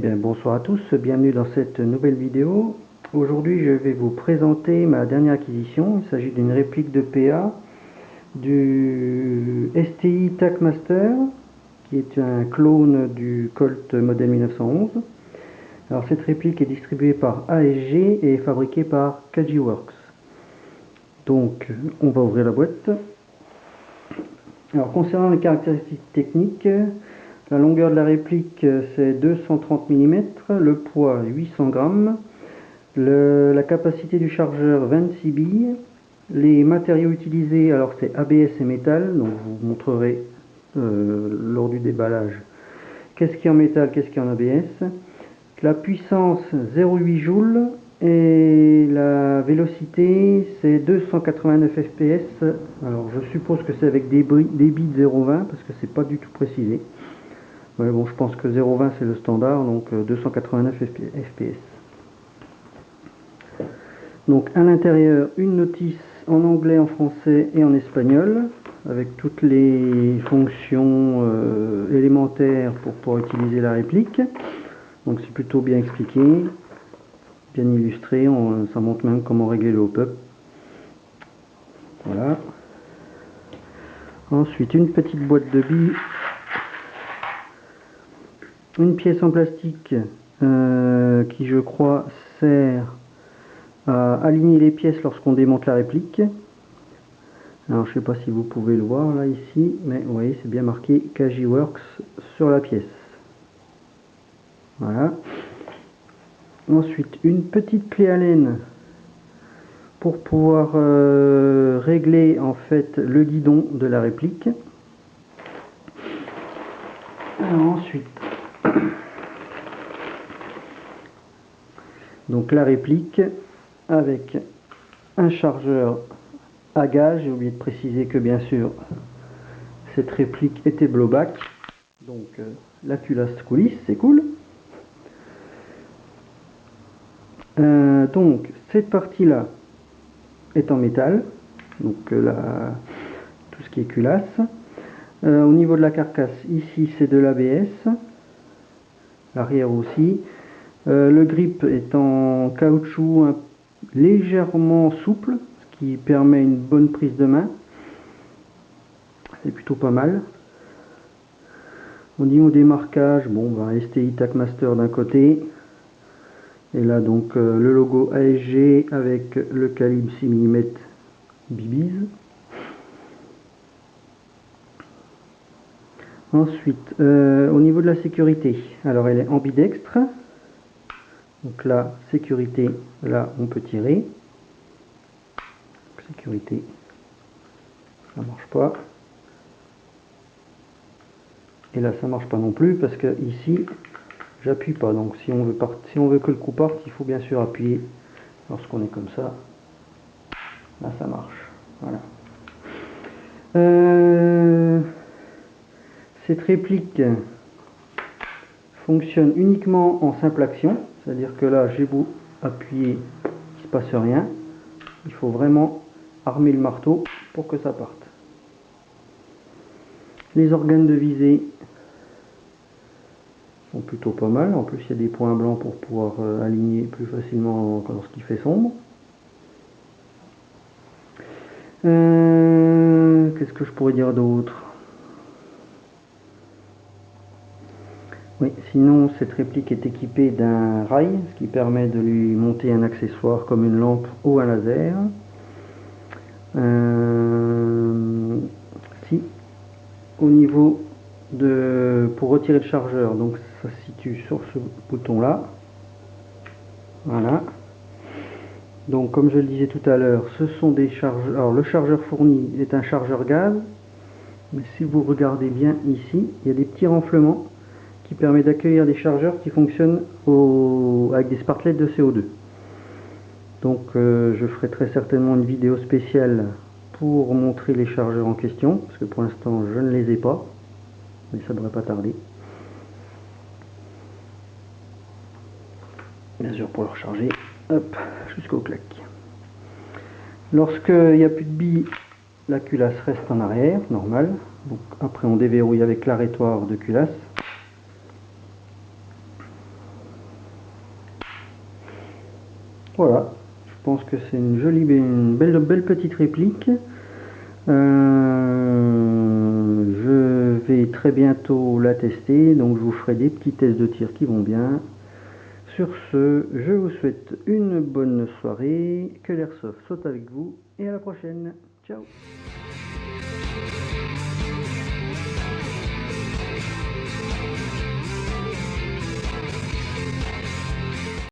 bien, bonsoir à tous, bienvenue dans cette nouvelle vidéo. Aujourd'hui, je vais vous présenter ma dernière acquisition. Il s'agit d'une réplique de PA du STI TACmaster, qui est un clone du Colt modèle 1911. Alors, cette réplique est distribuée par ASG et est fabriquée par Kajiworks. Donc, on va ouvrir la boîte. Alors, concernant les caractéristiques techniques, la longueur de la réplique c'est 230 mm, le poids 800 grammes, la capacité du chargeur 26 billes, les matériaux utilisés, alors c'est ABS et métal, donc je vous montrerai lors du déballage qu'est-ce qui est en métal, qu'est-ce qui est en ABS. La puissance 0,8 joules et la vélocité c'est 289 fps. Alors je suppose que c'est avec des débits de 0,20 parce que c'est pas du tout précisé. Ouais, bon, je pense que 0,20 c'est le standard, donc 289 fps. Donc à l'intérieur, une notice en anglais, en français et en espagnol, avec toutes les fonctions élémentaires pour pouvoir utiliser la réplique. Donc c'est plutôt bien expliqué, bien illustré, ça montre même comment régler le hop-up. Voilà. Ensuite, une petite boîte de billes. Une pièce en plastique qui je crois sert à aligner les pièces lorsqu'on démonte la réplique. Alors je sais pas si vous pouvez le voir là ici, mais vous voyez c'est bien marqué Kajiworks sur la pièce. Voilà. Ensuite une petite clé Allen pour pouvoir régler en fait le guidon de la réplique. Alors ensuite donc la réplique avec un chargeur à gaz. J'ai oublié de préciser que bien sûr cette réplique était blowback, donc la culasse coulisse, c'est cool. Donc cette partie là est en métal, donc tout ce qui est culasse. Au niveau de la carcasse, ici c'est de l'ABS, l'arrière aussi. Le grip est en caoutchouc légèrement souple, ce qui permet une bonne prise de main. C'est plutôt pas mal. Au niveau des marquages, bon, ben, STI TACmaster d'un côté, et là donc le logo ASG avec le calibre 6 mm BBs. Ensuite, au niveau de la sécurité, alors elle est ambidextre. Donc là, sécurité, là on peut tirer. Sécurité, ça marche pas. Et là ça marche pas non plus parce que ici j'appuie pas. Donc si on veut que le coup parte, il faut bien sûr appuyer lorsqu'on est comme ça. Là ça marche. Voilà. Cette réplique fonctionne uniquement en simple action, c'est-à-dire que là j'ai beau appuyer, il ne se passe rien. Il faut vraiment armer le marteau pour que ça parte. Les organes de visée sont plutôt pas mal. En plus il y a des points blancs pour pouvoir aligner plus facilement lorsqu'il fait sombre. Qu'est-ce que je pourrais dire d'autre? Oui, sinon cette réplique est équipée d'un rail, ce qui permet de lui monter un accessoire comme une lampe ou un laser. Si, au niveau pour retirer le chargeur, donc ça se situe sur ce bouton là. Voilà. Donc comme je le disais tout à l'heure, ce sont des chargeurs. Alors le chargeur fourni est un chargeur gaz, mais si vous regardez bien ici, il y a des petits renflements qui permettent d'accueillir des chargeurs qui fonctionnent avec des sparklets de CO2. Donc je ferai très certainement une vidéo spéciale pour montrer les chargeurs en question, parce que pour l'instant je ne les ai pas, mais ça ne devrait pas tarder. Bien sûr pour le recharger, hop, jusqu'au clac. Lorsqu'il n'y a plus de billes, la culasse reste en arrière, normal. Donc après on déverrouille avec l'arrêtoir de culasse. pense que c'est une belle petite réplique. Je vais très bientôt la tester, donc je vous ferai des petits tests de tir qui vont bien. Sur ce, je vous souhaite une bonne soirée, que l'airsoft soit avec vous et à la prochaine. Ciao.